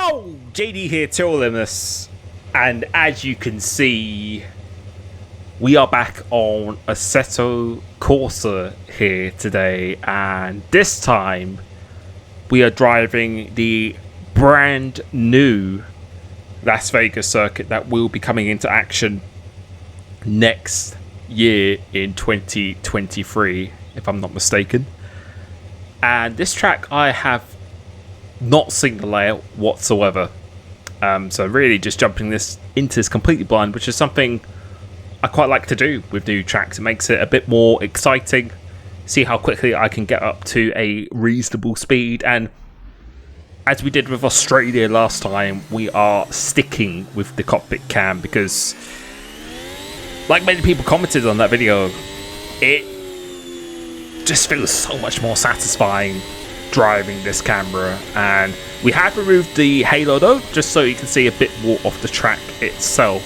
Yo! JD here, Limitless, and as you can see, we are back on Assetto Corsa here today, and this time we are driving the brand new Las Vegas circuit that will be coming into action next year in 2023, if I'm not mistaken. And this track I have not seen the layout whatsoever, so really just jumping into this completely blind, which is something I quite like to do with new tracks. It makes it a bit more exciting, see how quickly I can get up to a reasonable speed, and as we did with Australia last time, we are sticking with the cockpit cam because, like many people commented on that video, it just feels so much more satisfying driving this camera. And we have removed the halo though, just so you can see a bit more of the track itself.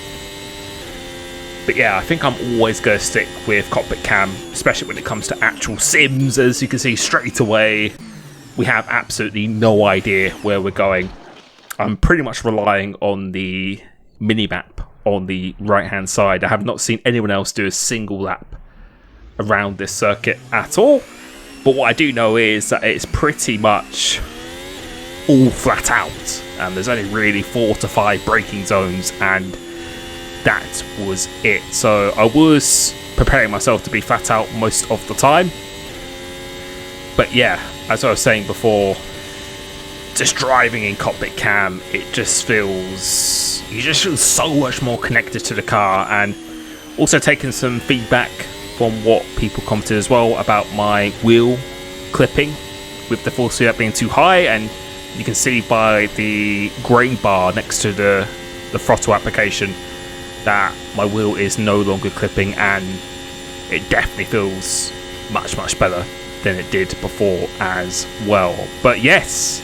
But yeah, I think I'm always going to stick with cockpit cam, especially when it comes to actual sims. As you can see straight away, we have absolutely no idea where we're going. I'm pretty much relying on the minimap on the right hand side. I have not seen anyone else do a single lap around this circuit at all. But what I do know is that it's pretty much all flat out, and there's only really 4 to 5 braking zones, and that was it. So I was preparing myself to be flat out most of the time. But yeah, as I was saying before, just driving in cockpit cam, you just feel so much more connected to the car. And also taking some feedback from what people commented as well about my wheel clipping with the full speed being too high, and you can see by the grain bar next to the throttle application that my wheel is no longer clipping, and it definitely feels much better than it did before as well. But yes,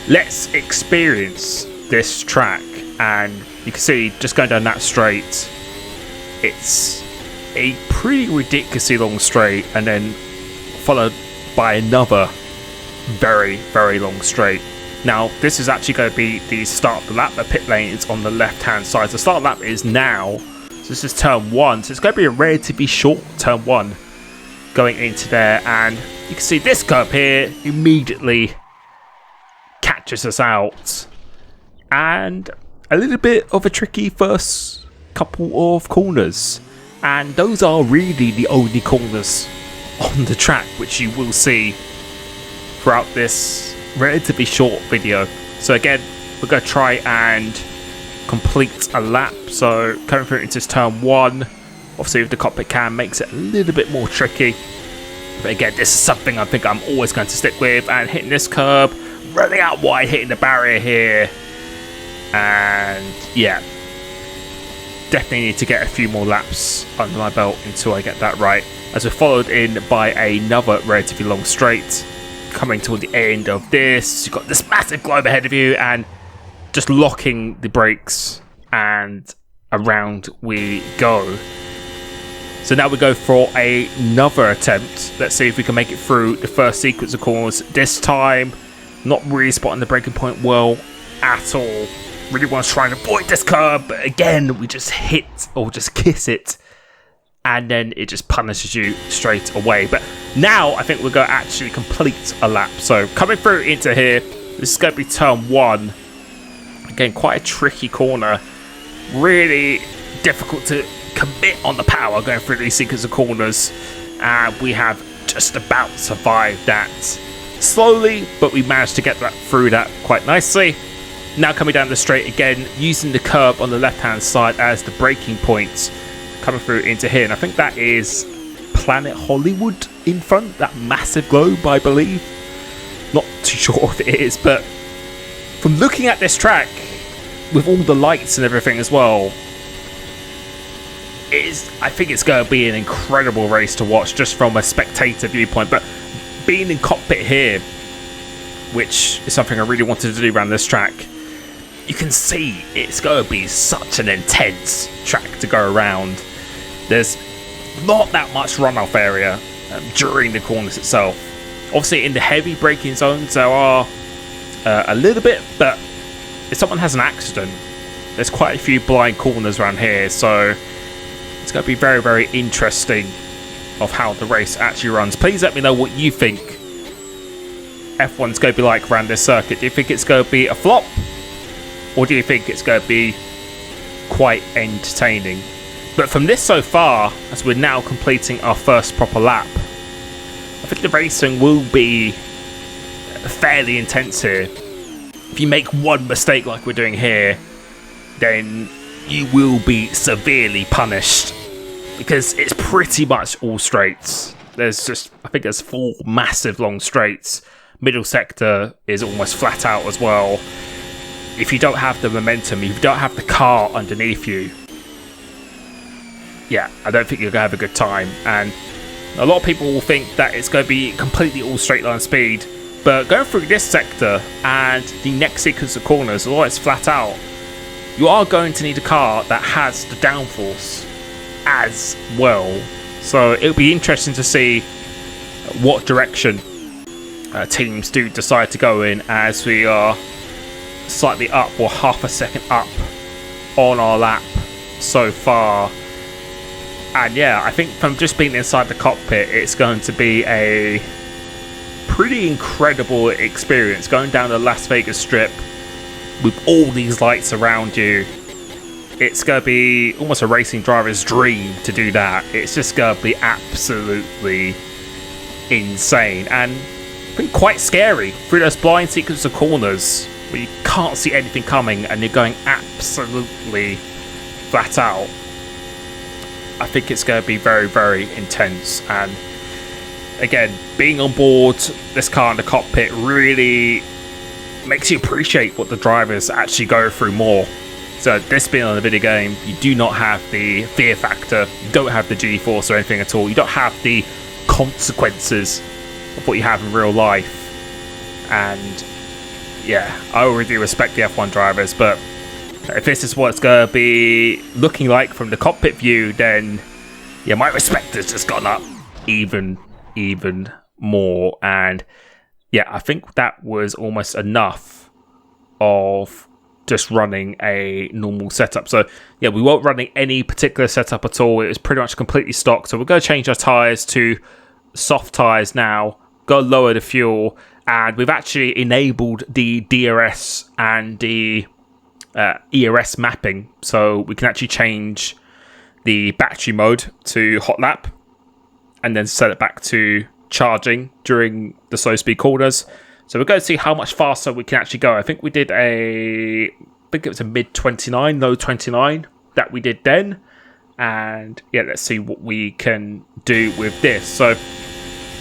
let's experience this track. And you can see just going down that straight, it's a pretty ridiculously long straight, and then followed by another very long straight. Now this is actually going to be the start of the lap. The pit lane is on the left hand side, so the start of the lap is now. So this is turn 1, so it's going to be a relatively short turn 1 going into there, and you can see this curve here immediately catches us out, and a little bit of a tricky first couple of corners. And those are really the only corners on the track, which you will see throughout this relatively short video. So again, we're going to try and complete a lap. So coming through into turn 1, obviously with the cockpit cam makes it a little bit more tricky. But again, this is something I think I'm always going to stick with. And hitting this curb, running out wide, hitting the barrier here. And yeah, definitely need to get a few more laps under my belt until I get that right. As we're followed in by another relatively long straight. Coming toward the end of this, you've got this massive globe ahead of you, and just locking the brakes, and around we go. So now we go for another attempt. Let's see if we can make it through the first sequence of corners. This time, not really spotting the braking point well at all. Really want to try and avoid this curb, but again, we just hit or just kiss it, and then it just punishes you straight away. But now I think we're going to actually complete a lap. So coming through into here, this is going to be turn 1. Again, quite a tricky corner. Really difficult to commit on the power going through these sequence of corners. And we have just about survived that slowly, but we managed to get that through that quite nicely. Now coming down the straight again, using the curb on the left hand side as the braking points, coming through into here. And I think that is Planet Hollywood in front, that massive globe, I believe. Not too sure if it is, but from looking at this track with all the lights and everything as well, I think it's going to be an incredible race to watch just from a spectator viewpoint. But being in cockpit here, which is something I really wanted to do around this track, you can see it's going to be such an intense track to go around. There's not that much runoff area during the corners itself. Obviously in the heavy braking zones there are a little bit, but if someone has an accident, there's quite a few blind corners around here, so it's going to be very, very interesting of how the race actually runs. Please let me know what you think F1's going to be like around this circuit. Do you think it's going to be a flop, or do you think it's going to be quite entertaining? But from this so far, as we're now completing our first proper lap, I think the racing will be fairly intense here. If you make one mistake like we're doing here, then you will be severely punished, because it's pretty much all straights. There's just, I think there's 4 massive long straights. Middle sector is almost flat out as well. If you don't have the momentum, if you don't have the car underneath you, yeah, I don't think you're going to have a good time. And a lot of people will think that it's going to be completely all straight line speed, but going through this sector and the next sequence of corners, although it's flat out, you are going to need a car that has the downforce as well. So it'll be interesting to see what direction teams do decide to go in, as we are slightly up, or half a second up on our lap so far. And yeah, I think from just being inside the cockpit, it's going to be a pretty incredible experience going down the Las Vegas Strip with all these lights around you. It's going to be almost a racing driver's dream to do that. It's just going to be absolutely insane, and I think quite scary through those blind sequence of corners where you can't see anything coming and you're going absolutely flat out. I think it's going to be very, very intense. And again, being on board this car in the cockpit really makes you appreciate what the drivers actually go through more. So this being on a video game, you do not have the fear factor, you don't have the G-force or anything at all, you don't have the consequences of what you have in real life. And yeah, I already respect the F1 drivers, but if this is what it's going to be looking like from the cockpit view, then yeah, my respect has just gone up even more. And yeah, I think that was almost enough of just running a normal setup. So yeah, we weren't running any particular setup at all. It was pretty much completely stock. So we're going to change our tyres to soft tyres now, go lower the fuel, and we've actually enabled the DRS and the ERS mapping, so we can actually change the battery mode to hot lap and then set it back to charging during the slow speed corners. So we're going to see how much faster we can actually go. I think we did I think it was a mid 29, low 29 that we did then. And yeah, let's see what we can do with this. So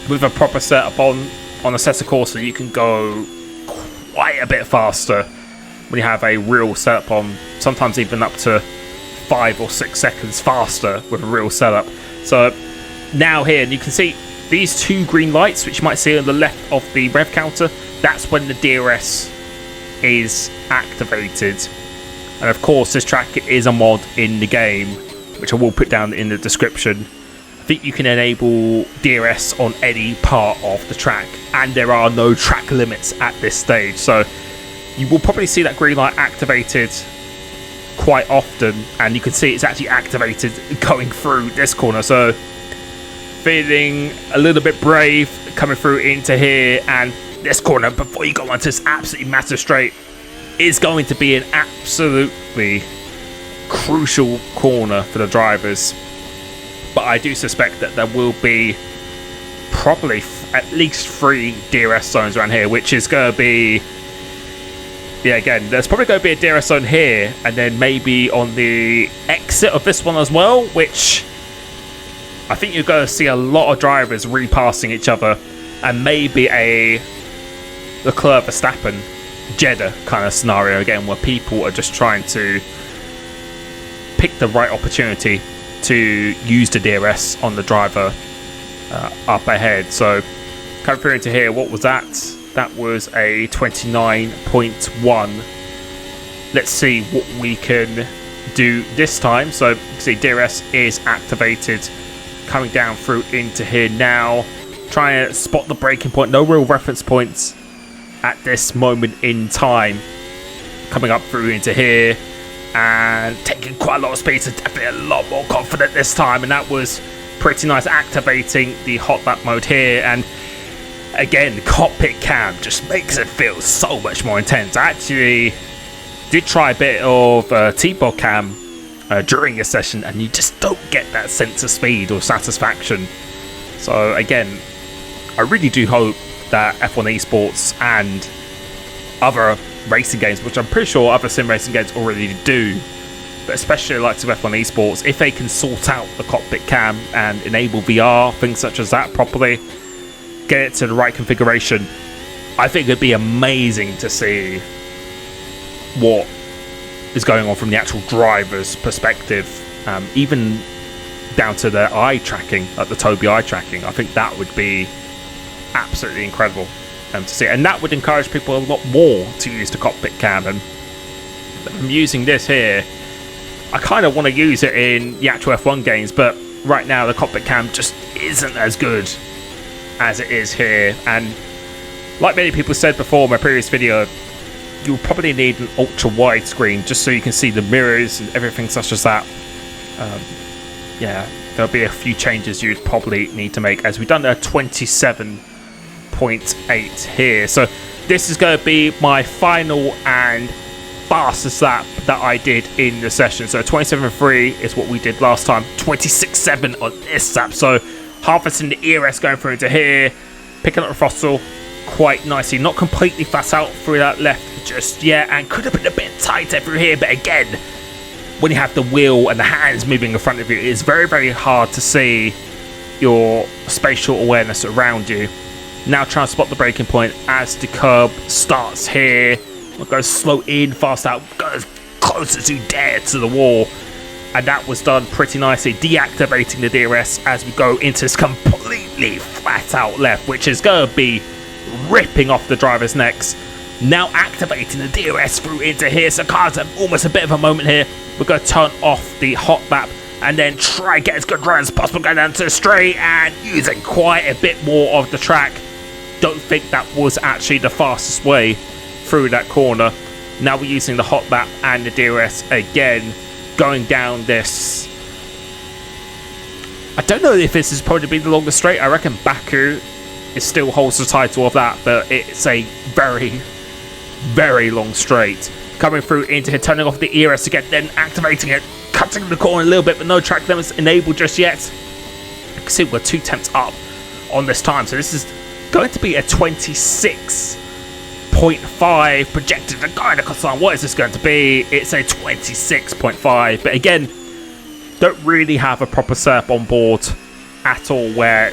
with a proper setup on a set of course, you can go quite a bit faster when you have a real setup on, sometimes even up to 5 or 6 seconds faster with a real setup. So now here, and you can see these 2 green lights, which you might see on the left of the rev counter, that's when the DRS is activated. And of course, this track is a mod in the game, which I will put down in the description. I think you can enable DRS on any part of the track, and there are no track limits at this stage. So you will probably see that green light activated quite often, and you can see it's actually activated going through this corner. So feeling a little bit brave coming through into here, and this corner before you go onto this absolutely massive straight is going to be an absolutely crucial corner for the drivers. But I do suspect that there will be probably at least 3 DRS zones around here, which is going to be, yeah, again, there's probably going to be a DRS zone here, and then maybe on the exit of this one as well, which I think you're going to see a lot of drivers repassing each other, and maybe a Leclerc Verstappen Jeddah kind of scenario again, where people are just trying to pick the right opportunity to use the DRS on the driver up ahead. So coming through into here, what was that? That was a 29.1. Let's see what we can do this time. So you can see DRS is activated, coming down through into here now, trying to spot the braking point. No real reference points at this moment in time, coming up through into here and taking quite a lot of speed, so definitely a lot more confident this time, and that was pretty nice, activating the hot lap mode here. And again, cockpit cam just makes it feel so much more intense. I actually did try a bit of T-Pod cam during this session, and you just don't get that sense of speed or satisfaction. So again, I really do hope that F1 Esports and other racing games, which I'm pretty sure other sim racing games already do, but especially the likes of F1 Esports, if they can sort out the cockpit cam and enable VR, things such as that properly, get it to the right configuration, I think it'd be amazing to see what is going on from the actual driver's perspective, even down to the eye tracking, like the Toby eye tracking. I think that would be absolutely incredible to see, and that would encourage people a lot more to use the cockpit cam. And I'm using this here, I kind of want to use it in the actual F1 games, but right now the cockpit cam just isn't as good as it is here. And like many people said before in my previous video, you'll probably need an ultra wide screen just so you can see the mirrors and everything such as that. Yeah, there'll be a few changes you'd probably need to make, as we've done a 27.8 here. So this is going to be my final and fastest lap that I did in the session. So 27.3 is what we did last time, 26.7 on this lap. So harvesting the ERS going through into here, picking up the throttle quite nicely, not completely flat out through that left just yet, and could have been a bit tighter through here, but again, when you have the wheel and the hands moving in front of you, it's very, very hard to see your spatial awareness around you. Now trying to spot the braking point as the curb starts here. We'll go slow in, fast out, go as close as you dare to the wall. And that was done pretty nicely, deactivating the DRS as we go into this completely flat out left, which is going to be ripping off the driver's necks. Now activating the DRS through into here, so cars have almost a bit of a moment here. We're going to turn off the hot lap and then try and get as good a run as possible, going down to the straight and using quite a bit more of the track. Don't think that was actually the fastest way through that corner. Now we're using the hot lap and the DRS again, going down this. I don't know if this is probably be the longest straight. I reckon Baku still holds the title of that, but it's a very, very long straight. Coming through into here, turning off the ERS again, then activating it, cutting the corner a little bit, but no track limits enabled just yet. You can see we're 2 tenths up on this time, so this is going to be a 26.5 projected. The guy on what is this going to be? It's a 26.5, but again, don't really have a proper setup on board at all, where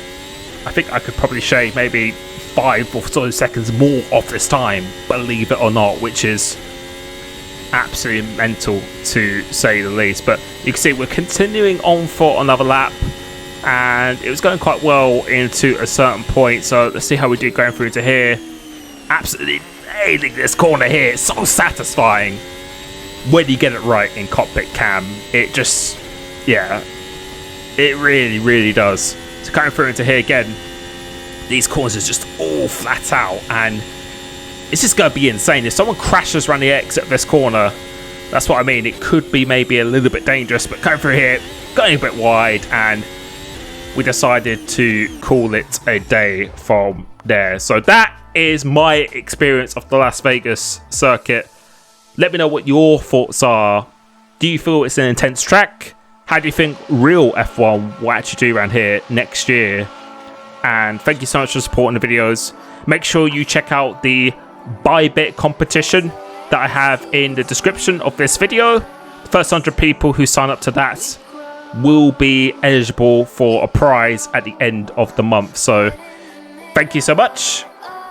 I think I could probably shave maybe 5 or so seconds more off this time, believe it or not, which is absolutely mental to say the least. But you can see we're continuing on for another lap, and it was going quite well into a certain point. So let's see how we do going through to here. Absolutely nailing this corner here. It's so satisfying when you get it right in cockpit cam. It just, yeah, it really, really does. So going through into here again, these corners are just all flat out, and it's just going to be insane. If someone crashes around the exit of this corner, that's what I mean. It could be maybe a little bit dangerous, but going through here, going a bit wide, and we decided to call it a day from there. So that is my experience of the Las Vegas circuit. Let me know what your thoughts are. Do you feel it's an intense track? How do you think real F1 will actually do around here next year? And thank you so much for supporting the videos. Make sure you check out the Bybit competition that I have in the description of this video. The first 100 people who sign up to that will be eligible for a prize at the end of the month. So thank you so much.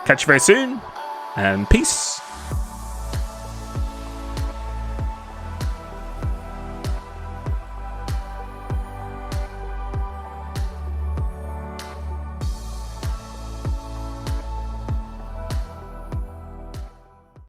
Catch you very soon, and peace.